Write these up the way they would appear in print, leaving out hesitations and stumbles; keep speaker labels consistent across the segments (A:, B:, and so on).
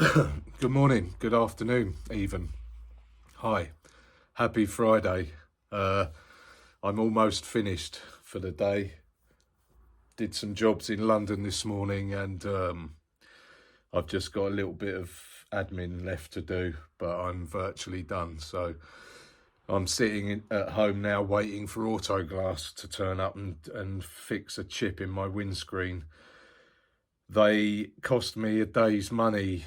A: Good morning, good afternoon, even. Hi, happy Friday. Uh, I'm almost finished for the day. Did some jobs in London this morning, and I've just got a little bit of admin left to do, but I'm virtually done. So I'm sitting at home now waiting for Autoglass to turn up and fix a chip in my windscreen. They cost me a day's money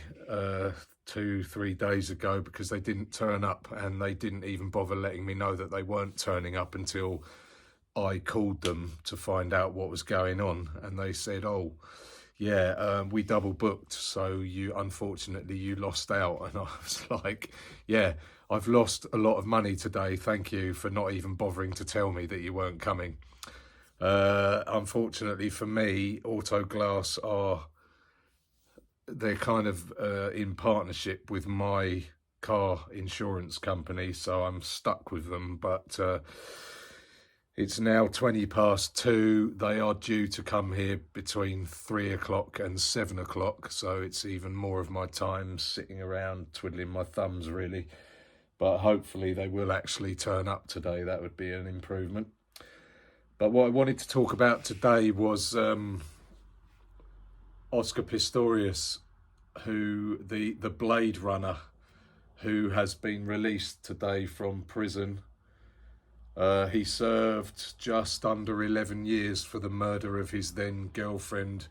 A: 2, 3 days ago because they didn't turn up, and they didn't even bother letting me know that they weren't turning up until I called them to find out what was going on. And they said, "Oh, yeah, we double booked, so unfortunately you lost out." And I was like, "Yeah, I've lost a lot of money today. Thank you for not even bothering to tell me that you weren't coming." Unfortunately for me, Autoglass they're kind of in partnership with my car insurance company, so I'm stuck with them. But it's now 20 past 2. They are due to come here between 3 o'clock and 7 o'clock, so it's even more of my time sitting around twiddling my thumbs, really. But hopefully they will actually turn up today. That would be an improvement. But what I wanted to talk about today was Oscar Pistorius, the Blade Runner, who has been released today from prison. He served just under 11 years for the murder of his then girlfriend,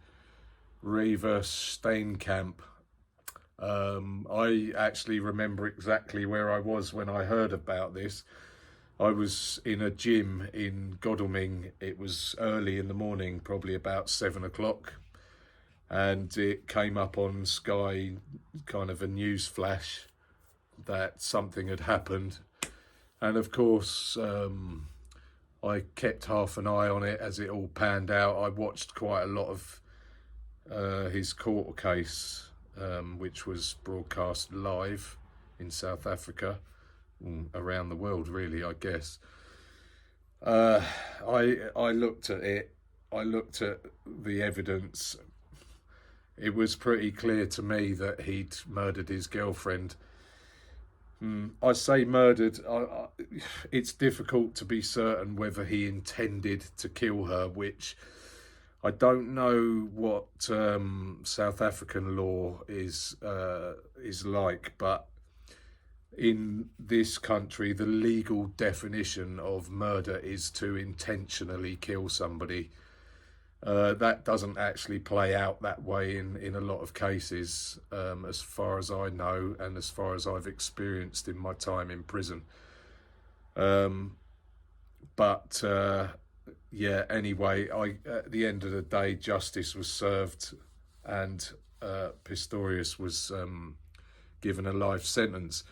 A: Reva Steenkamp. I actually remember exactly where I was when I heard about this. I was in a gym in Godalming. It was early in the morning, probably about 7 o'clock, and it came up on Sky, kind of a news flash, that something had happened. And of course, I kept half an eye on it as it all panned out. I watched quite a lot of his court case, which was broadcast live in South Africa, around the world, really, I guess. I looked at it. I looked at the evidence. It was pretty clear to me that he'd murdered his girlfriend. I say murdered. It's difficult to be certain whether he intended to kill her, which I don't know what South African law is like, but in this country, the legal definition of murder is to intentionally kill somebody. That doesn't actually play out that way in a lot of cases, as far as I know, and as far as I've experienced in my time in prison. But yeah, anyway, at the end of the day, justice was served, and Pistorius was given a life sentence.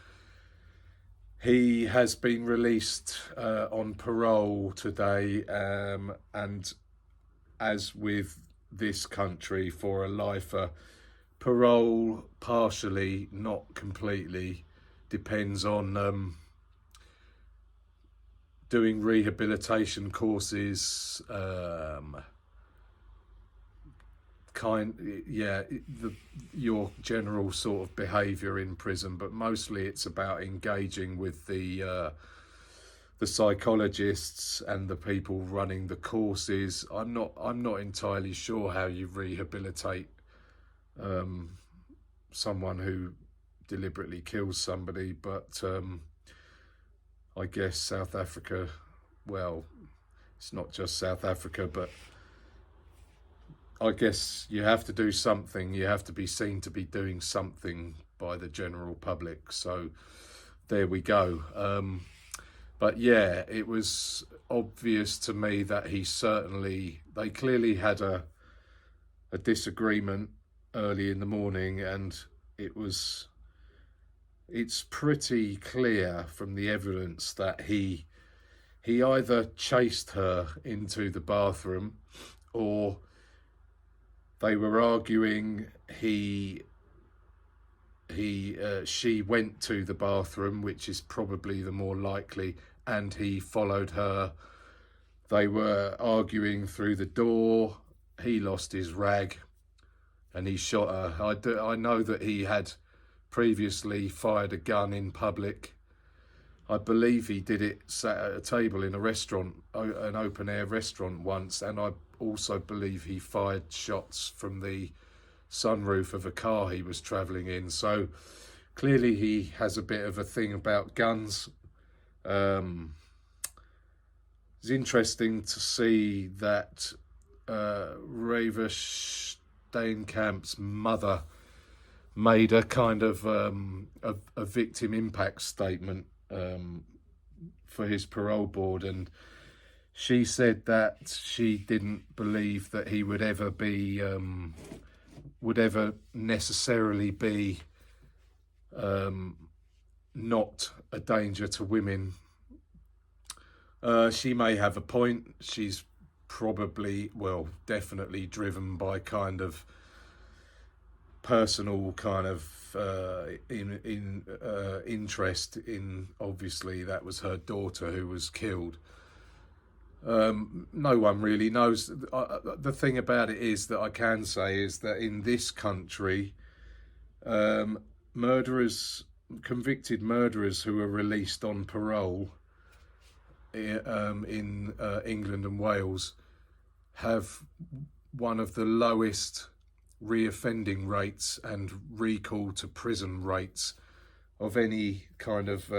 A: He has been released on parole today, and as with this country, for a lifer, parole partially, not completely, depends on doing rehabilitation courses, your general sort of behaviour in prison, but mostly it's about engaging with the psychologists and the people running the courses. I'm not entirely sure how you rehabilitate someone who deliberately kills somebody, but I guess South Africa, well, it's not just South Africa, but I guess you have to do something. You have to be seen to be doing something by the general public. So there we go. But yeah, it was obvious to me that they clearly had a disagreement early in the morning, and it's pretty clear from the evidence that he either chased her into the bathroom, or they were arguing. She went to the bathroom, which is probably the more likely, and he followed her. They were arguing through the door. He lost his rag. and he shot her. I know that he had previously fired a gun in public. I believe he did it sat at a table in a restaurant, an open air restaurant once, and I also believe he fired shots from the sunroof of a car he was travelling in. So clearly he has a bit of a thing about guns. It's interesting to see that Reva Steenkamp's mother made a kind of a victim impact statement for his parole board, and she said that she didn't believe that he would ever necessarily be not a danger to women. She may have a point. She's probably, well, definitely driven by kind of personal kind of interest in, obviously that was her daughter who was killed. No one really knows. The thing about it is that I can say is that in this country, convicted murderers who are released on parole in England and Wales have one of the lowest reoffending rates and recall to prison rates of any kind of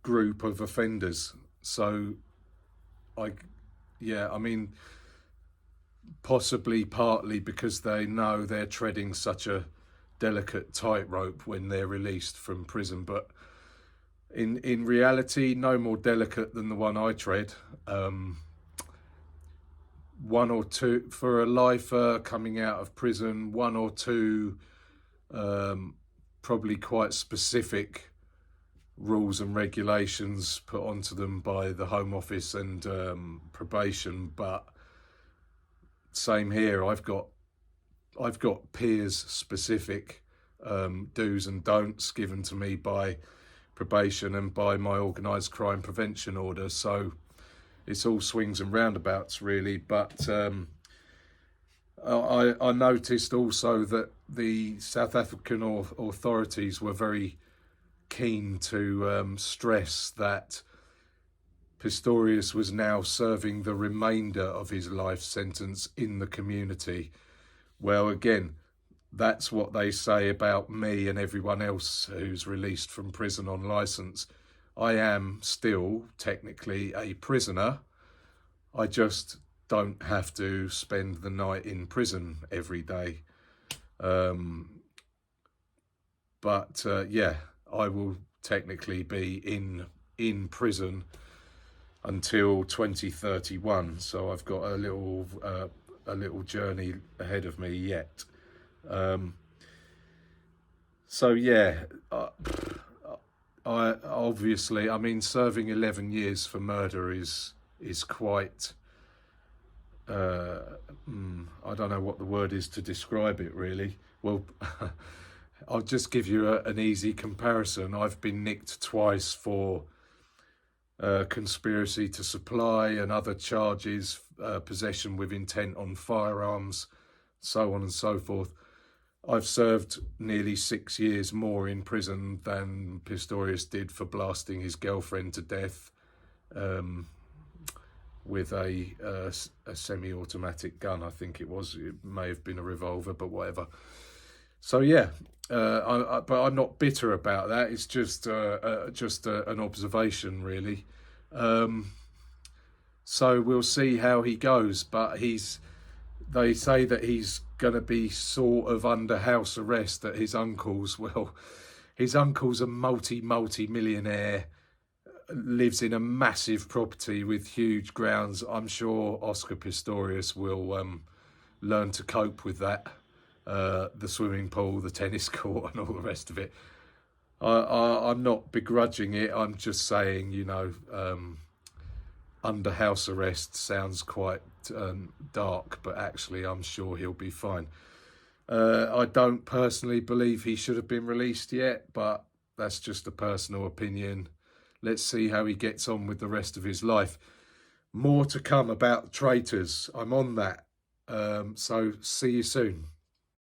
A: group of offenders. So I mean, possibly partly because they know they're treading such a delicate tightrope when they're released from prison, but in reality, no more delicate than the one I tread. One or two, for a lifer coming out of prison, one or two probably quite specific rules and regulations put onto them by the Home Office and probation. But same here, I've got peers specific do's and don'ts given to me by probation and by my organised crime prevention order. So it's all swings and roundabouts really. But I noticed also that the South African authorities were very keen to stress that Pistorius was now serving the remainder of his life sentence in the community. Well, again, that's what they say about me and everyone else who's released from prison on licence. I am still technically a prisoner. I just don't have to spend the night in prison every day. But I will technically be in prison until 2031. So I've got a little journey ahead of me yet. I obviously, I mean, serving 11 years for murder is quite, I don't know what the word is to describe it really. Well, I'll just give you an easy comparison. I've been nicked twice for conspiracy to supply and other charges, possession with intent on firearms, so on and so forth. I've served nearly 6 years more in prison than Pistorius did for blasting his girlfriend to death with a semi-automatic gun, I think it was. It may have been a revolver, but whatever. So yeah, but I'm not bitter about that. It's just an observation, really. So we'll see how he goes. But they say that he's going to be sort of under house arrest at his uncle's. Well, his uncle's a multi-millionaire, lives in a massive property with huge grounds. I'm sure Oscar Pistorius will learn to cope with that. The swimming pool, the tennis court and all the rest of it. I'm not begrudging it. I'm just saying, under house arrest sounds quite dark, but actually I'm sure he'll be fine. I don't personally believe he should have been released yet, but that's just a personal opinion. Let's see how he gets on with the rest of his life. More to come about traitors. I'm on that. So see you soon.